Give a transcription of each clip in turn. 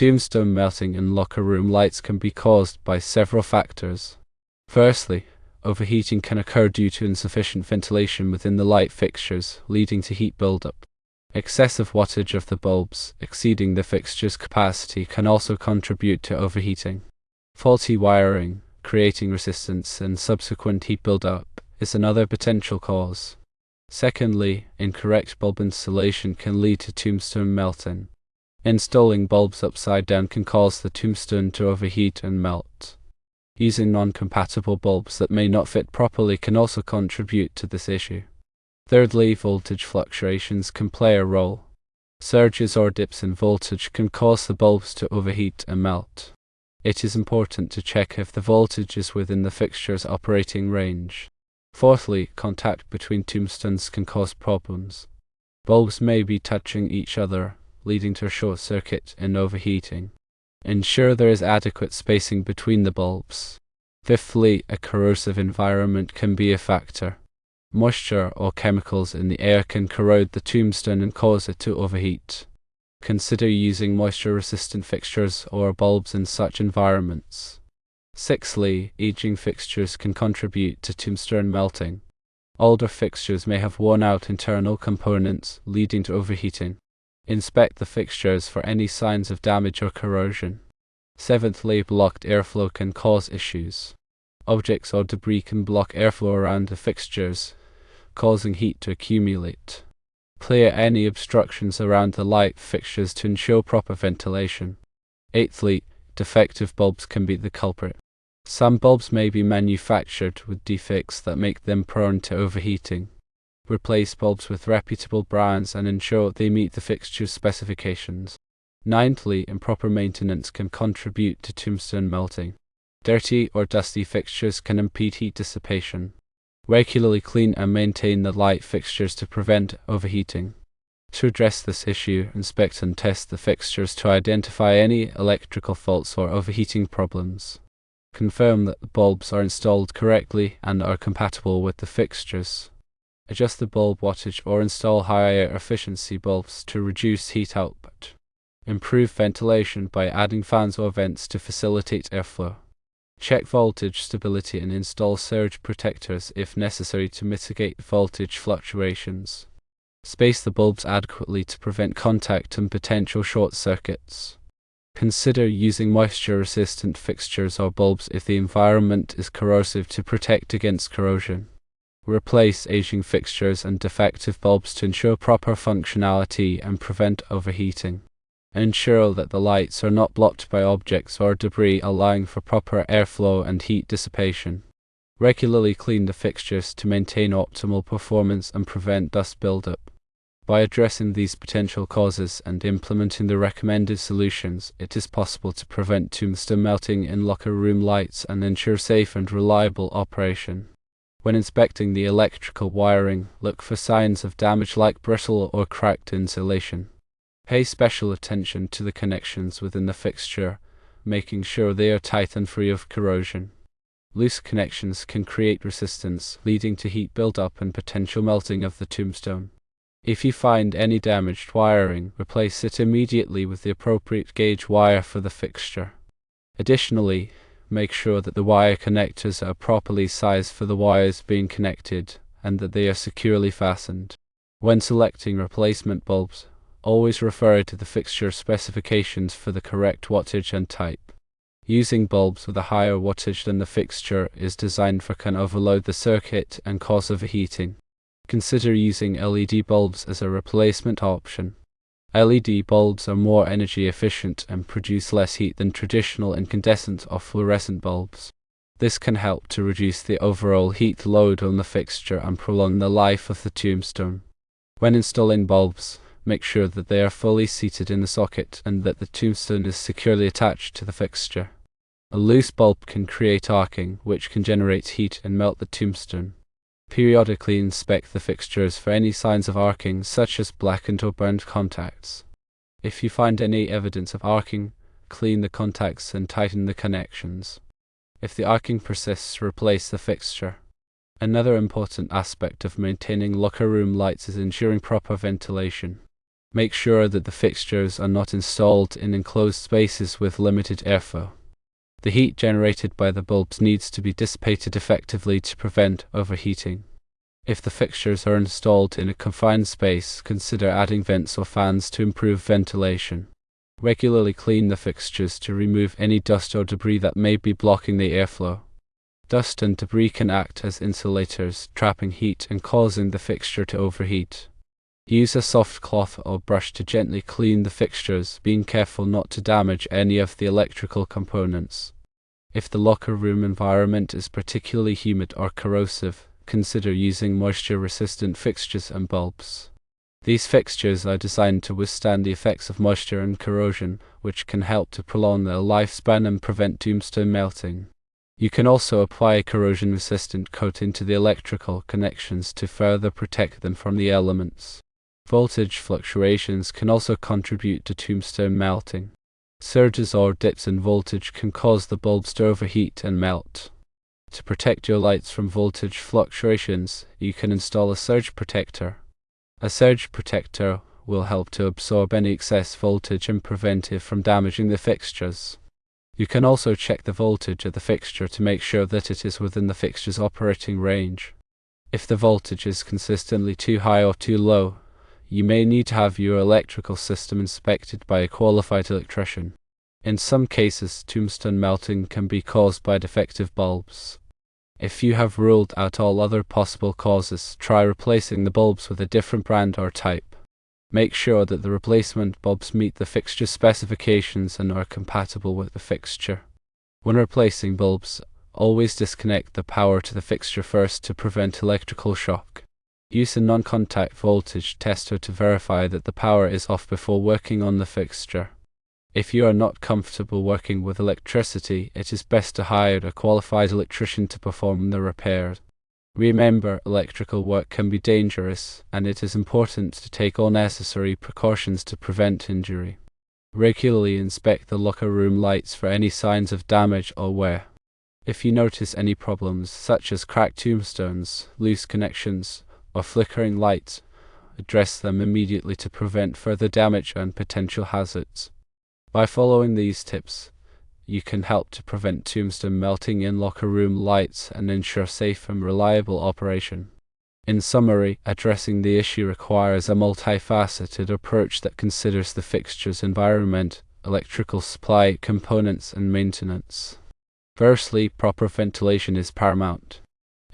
Tombstone melting in locker room lights can be caused by several factors. Firstly, overheating can occur due to insufficient ventilation within the light fixtures, leading to heat buildup. Excessive wattage of the bulbs, exceeding the fixture's capacity, can also contribute to overheating. Faulty wiring, creating resistance and subsequent heat buildup, is another potential cause. Secondly, incorrect bulb installation can lead to tombstone melting. Installing bulbs upside down can cause the tombstone to overheat and melt. Using non-compatible bulbs that may not fit properly can also contribute to this issue. Thirdly, voltage fluctuations can play a role. Surges or dips in voltage can cause the bulbs to overheat and melt. It is important to check if the voltage is within the fixture's operating range. Fourthly, contact between tombstones can cause problems. Bulbs may be touching each other, leading to a short circuit and overheating. Ensure there is adequate spacing between the bulbs. Fifthly, a corrosive environment can be a factor. Moisture or chemicals in the air can corrode the tombstone and cause it to overheat. Consider using moisture-resistant fixtures or bulbs in such environments. Sixthly, aging fixtures can contribute to tombstone melting. Older fixtures may have worn-out internal components, leading to overheating. Inspect the fixtures for any signs of damage or corrosion. Seventhly, blocked airflow can cause issues. Objects or debris can block airflow around the fixtures, causing heat to accumulate. Clear any obstructions around the light fixtures to ensure proper ventilation. Eighthly, defective bulbs can be the culprit. Some bulbs may be manufactured with defects that make them prone to overheating. Replace bulbs with reputable brands and ensure they meet the fixture's specifications. Ninthly, improper maintenance can contribute to tombstone melting. Dirty or dusty fixtures can impede heat dissipation. Regularly clean and maintain the light fixtures to prevent overheating. To address this issue, inspect and test the fixtures to identify any electrical faults or overheating problems. Confirm that the bulbs are installed correctly and are compatible with the fixtures. Adjust the bulb wattage or install higher efficiency bulbs to reduce heat output. Improve ventilation by adding fans or vents to facilitate airflow. Check voltage stability and install surge protectors if necessary to mitigate voltage fluctuations. Space the bulbs adequately to prevent contact and potential short circuits. Consider using moisture-resistant fixtures or bulbs if the environment is corrosive to protect against corrosion. Replace aging fixtures and defective bulbs to ensure proper functionality and prevent overheating. Ensure that the lights are not blocked by objects or debris, allowing for proper airflow and heat dissipation. Regularly clean the fixtures to maintain optimal performance and prevent dust buildup. By addressing these potential causes and implementing the recommended solutions, it is possible to prevent tombstone melting in locker room lights and ensure safe and reliable operation. When inspecting the electrical wiring, look for signs of damage like brittle or cracked insulation. Pay special attention to the connections within the fixture, making sure they are tight and free of corrosion. Loose connections can create resistance, leading to heat buildup and potential melting of the tombstone. If you find any damaged wiring, replace it immediately with the appropriate gauge wire for the fixture. Additionally, make sure that the wire connectors are properly sized for the wires being connected and that they are securely fastened. When selecting replacement bulbs, always refer to the fixture specifications for the correct wattage and type. Using bulbs with a higher wattage than the fixture is designed for can overload the circuit and cause overheating. Consider using LED bulbs as a replacement option. LED bulbs are more energy efficient and produce less heat than traditional incandescent or fluorescent bulbs. This can help to reduce the overall heat load on the fixture and prolong the life of the tombstone. When installing bulbs, make sure that they are fully seated in the socket and that the tombstone is securely attached to the fixture. A loose bulb can create arcing, which can generate heat and melt the tombstone. Periodically inspect the fixtures for any signs of arcing, such as blackened or burned contacts. If you find any evidence of arcing, clean the contacts and tighten the connections. If the arcing persists, replace the fixture. Another important aspect of maintaining locker room lights is ensuring proper ventilation. Make sure that the fixtures are not installed in enclosed spaces with limited airflow. The heat generated by the bulbs needs to be dissipated effectively to prevent overheating. If the fixtures are installed in a confined space, consider adding vents or fans to improve ventilation. Regularly clean the fixtures to remove any dust or debris that may be blocking the airflow. Dust and debris can act as insulators, trapping heat and causing the fixture to overheat. Use a soft cloth or brush to gently clean the fixtures, being careful not to damage any of the electrical components. If the locker room environment is particularly humid or corrosive, consider using moisture-resistant fixtures and bulbs. These fixtures are designed to withstand the effects of moisture and corrosion, which can help to prolong their lifespan and prevent tombstone melting. You can also apply a corrosion-resistant coating to the electrical connections to further protect them from the elements. Voltage fluctuations can also contribute to tombstone melting. Surges or dips in voltage can cause the bulbs to overheat and melt. To protect your lights from voltage fluctuations, you can install a surge protector. A surge protector will help to absorb any excess voltage and prevent it from damaging the fixtures. You can also check the voltage of the fixture to make sure that it is within the fixture's operating range. If the voltage is consistently too high or too low, you may need to have your electrical system inspected by a qualified electrician. In some cases, tombstone melting can be caused by defective bulbs. If you have ruled out all other possible causes, try replacing the bulbs with a different brand or type. Make sure that the replacement bulbs meet the fixture specifications and are compatible with the fixture. When replacing bulbs, always disconnect the power to the fixture first to prevent electrical shock. Use a non-contact voltage tester to verify that the power is off before working on the fixture. If you are not comfortable working with electricity, it is best to hire a qualified electrician to perform the repairs. Remember, electrical work can be dangerous, and it is important to take all necessary precautions to prevent injury. Regularly inspect the locker room lights for any signs of damage or wear. If you notice any problems, such as cracked tombstones, loose connections, or flickering lights, address them immediately to prevent further damage and potential hazards. By following these tips, you can help to prevent tombstone melting in locker room lights and ensure safe and reliable operation. In summary, addressing the issue requires a multifaceted approach that considers the fixture's environment, electrical supply, components, and maintenance. Firstly, proper ventilation is paramount.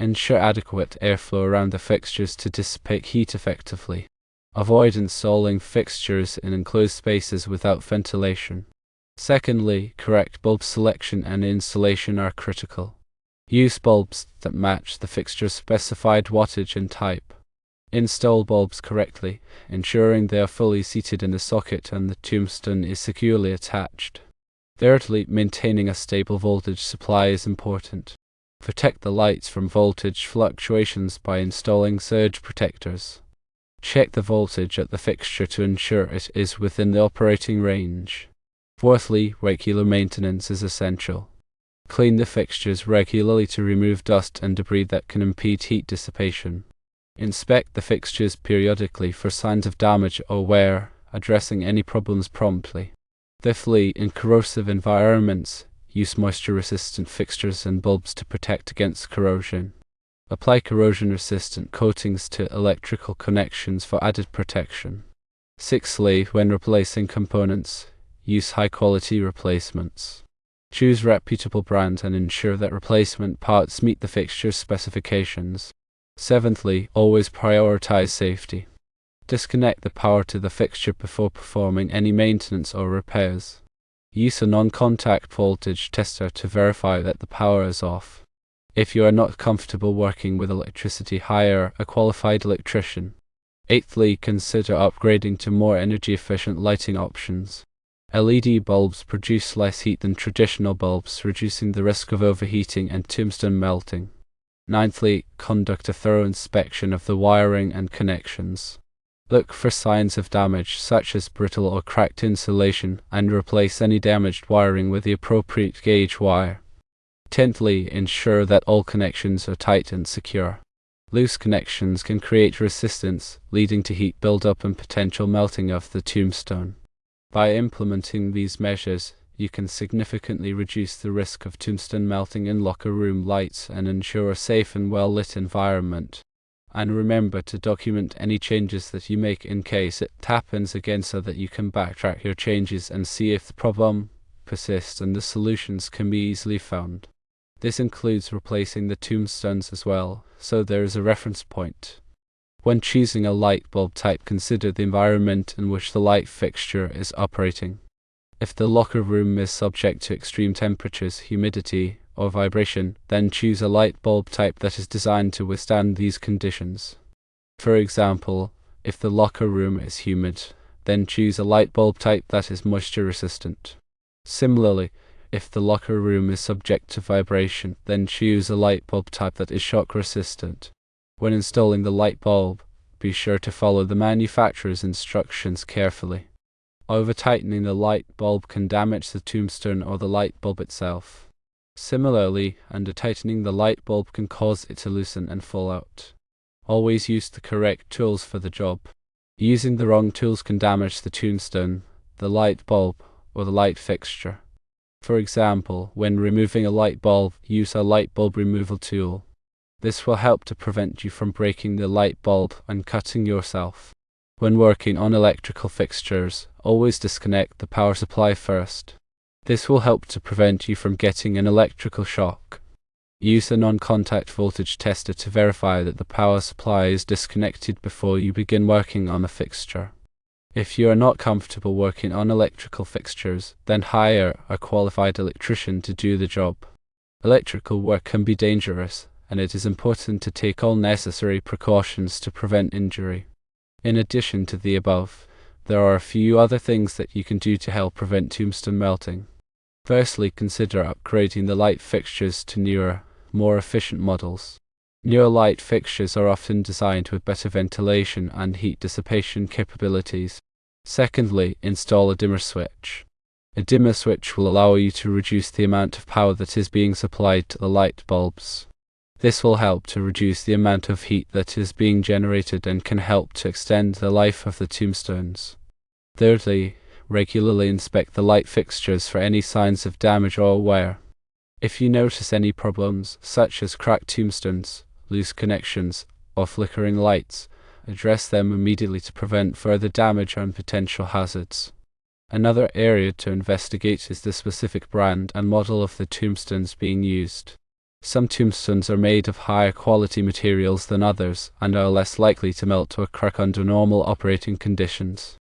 Ensure adequate airflow around the fixtures to dissipate heat effectively. Avoid installing fixtures in enclosed spaces without ventilation. Secondly, correct bulb selection and installation are critical. Use bulbs that match the fixture's specified wattage and type. Install bulbs correctly, ensuring they are fully seated in the socket and the tombstone is securely attached. Thirdly, maintaining a stable voltage supply is important. Protect the lights from voltage fluctuations by installing surge protectors. Check the voltage at the fixture to ensure it is within the operating range. Fourthly, regular maintenance is essential. Clean the fixtures regularly to remove dust and debris that can impede heat dissipation. Inspect the fixtures periodically for signs of damage or wear, addressing any problems promptly. Fifthly, in corrosive environments, use moisture-resistant fixtures and bulbs to protect against corrosion. Apply corrosion-resistant coatings to electrical connections for added protection. Sixthly, when replacing components, use high-quality replacements. Choose reputable brands and ensure that replacement parts meet the fixture's specifications. Seventhly, always prioritize safety. Disconnect the power to the fixture before performing any maintenance or repairs. Use a non-contact voltage tester to verify that the power is off. If you are not comfortable working with electricity, hire a qualified electrician. Eighthly, consider upgrading to more energy-efficient lighting options. LED bulbs produce less heat than traditional bulbs, reducing the risk of overheating and tombstone melting. Ninthly, conduct a thorough inspection of the wiring and connections. Look for signs of damage, such as brittle or cracked insulation, and replace any damaged wiring with the appropriate gauge wire. Tenthly, ensure that all connections are tight and secure. Loose connections can create resistance, leading to heat buildup and potential melting of the tombstone. By implementing these measures, you can significantly reduce the risk of tombstone melting in locker room lights and ensure a safe and well-lit environment. And remember to document any changes that you make in case it happens again so that you can backtrack your changes and see if the problem persists and the solutions can be easily found. This includes replacing the tombstones as well, so there is a reference point. When choosing a light bulb type, consider the environment in which the light fixture is operating. If the locker room is subject to extreme temperatures, humidity, or vibration, then choose a light bulb type that is designed to withstand these conditions. For example, if the locker room is humid, then choose a light bulb type that is moisture resistant. Similarly, if the locker room is subject to vibration, then choose a light bulb type that is shock resistant. When installing the light bulb, be sure to follow the manufacturer's instructions carefully. Over-tightening the light bulb can damage the tombstone or the light bulb itself. Similarly, under-tightening the light bulb can cause it to loosen and fall out. Always use the correct tools for the job. Using the wrong tools can damage the tombstone, the light bulb, or the light fixture. For example, when removing a light bulb, use a light bulb removal tool. This will help to prevent you from breaking the light bulb and cutting yourself. When working on electrical fixtures, always disconnect the power supply first. This will help to prevent you from getting an electrical shock. Use a non-contact voltage tester to verify that the power supply is disconnected before you begin working on a fixture. If you are not comfortable working on electrical fixtures, then hire a qualified electrician to do the job. Electrical work can be dangerous, and it is important to take all necessary precautions to prevent injury. In addition to the above, there are a few other things that you can do to help prevent tombstone melting. Firstly, consider upgrading the light fixtures to newer, more efficient models. Newer light fixtures are often designed with better ventilation and heat dissipation capabilities. Secondly, install a dimmer switch. A dimmer switch will allow you to reduce the amount of power that is being supplied to the light bulbs. This will help to reduce the amount of heat that is being generated and can help to extend the life of the tombstones. Thirdly, regularly inspect the light fixtures for any signs of damage or wear. If you notice any problems, such as cracked tombstones, loose connections, or flickering lights, address them immediately to prevent further damage and potential hazards. Another area to investigate is the specific brand and model of the tombstones being used. Some tombstones are made of higher quality materials than others and are less likely to melt or crack under normal operating conditions.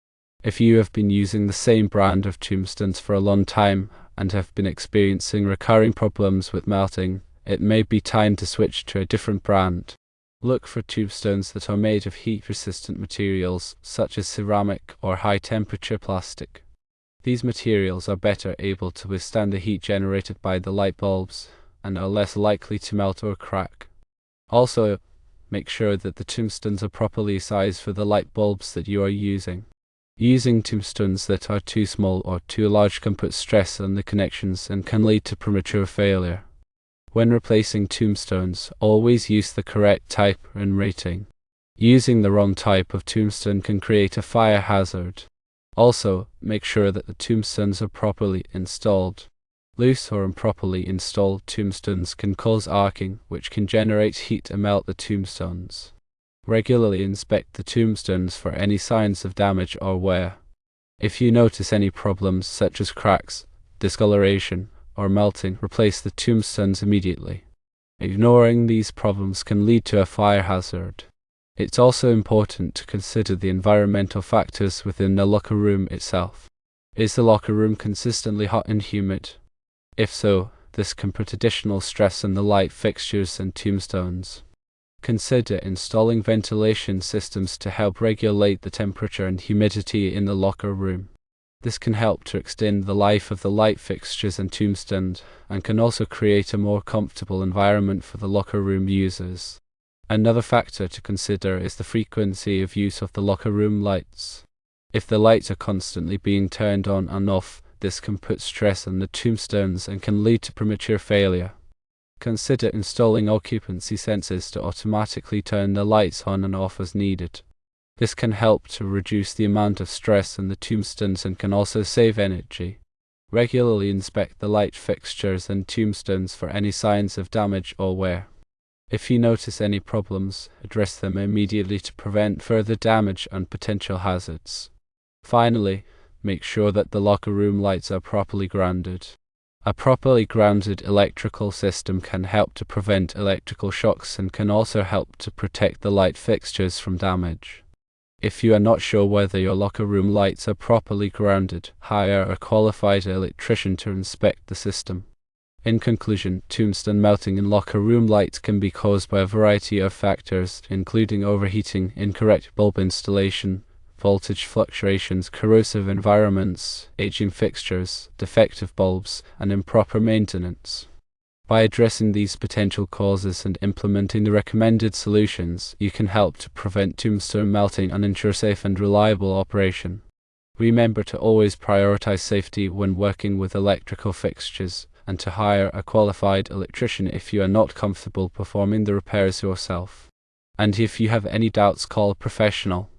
If you have been using the same brand of tombstones for a long time and have been experiencing recurring problems with melting, it may be time to switch to a different brand. Look for tombstones that are made of heat-resistant materials such as ceramic or high-temperature plastic. These materials are better able to withstand the heat generated by the light bulbs and are less likely to melt or crack. Also, make sure that the tombstones are properly sized for the light bulbs that you are using. Using tombstones that are too small or too large can put stress on the connections and can lead to premature failure. When replacing tombstones, always use the correct type and rating. Using the wrong type of tombstone can create a fire hazard. Also, make sure that the tombstones are properly installed. Loose or improperly installed tombstones can cause arcing, which can generate heat and melt the tombstones. Regularly inspect the tombstones for any signs of damage or wear. If you notice any problems such as cracks, discoloration, or melting, replace the tombstones immediately. Ignoring these problems can lead to a fire hazard. It's also important to consider the environmental factors within the locker room itself. Is the locker room consistently hot and humid? If so, this can put additional stress on the light fixtures and tombstones. Consider installing ventilation systems to help regulate the temperature and humidity in the locker room. This can help to extend the life of the light fixtures and tombstones, and can also create a more comfortable environment for the locker room users. Another factor to consider is the frequency of use of the locker room lights. If the lights are constantly being turned on and off, this can put stress on the tombstones and can lead to premature failure. Consider installing occupancy sensors to automatically turn the lights on and off as needed. This can help to reduce the amount of stress on the tombstones and can also save energy. Regularly inspect the light fixtures and tombstones for any signs of damage or wear. If you notice any problems, address them immediately to prevent further damage and potential hazards. Finally, make sure that the locker room lights are properly grounded. A properly grounded electrical system can help to prevent electrical shocks and can also help to protect the light fixtures from damage. If you are not sure whether your locker room lights are properly grounded, hire a qualified electrician to inspect the system. In conclusion, tombstone melting in locker room lights can be caused by a variety of factors, including overheating, incorrect bulb installation, voltage fluctuations, corrosive environments, aging fixtures, defective bulbs, and improper maintenance. By addressing these potential causes and implementing the recommended solutions, you can help to prevent tombstone melting and ensure safe and reliable operation. Remember to always prioritize safety when working with electrical fixtures, and to hire a qualified electrician if you are not comfortable performing the repairs yourself. And if you have any doubts, call a professional.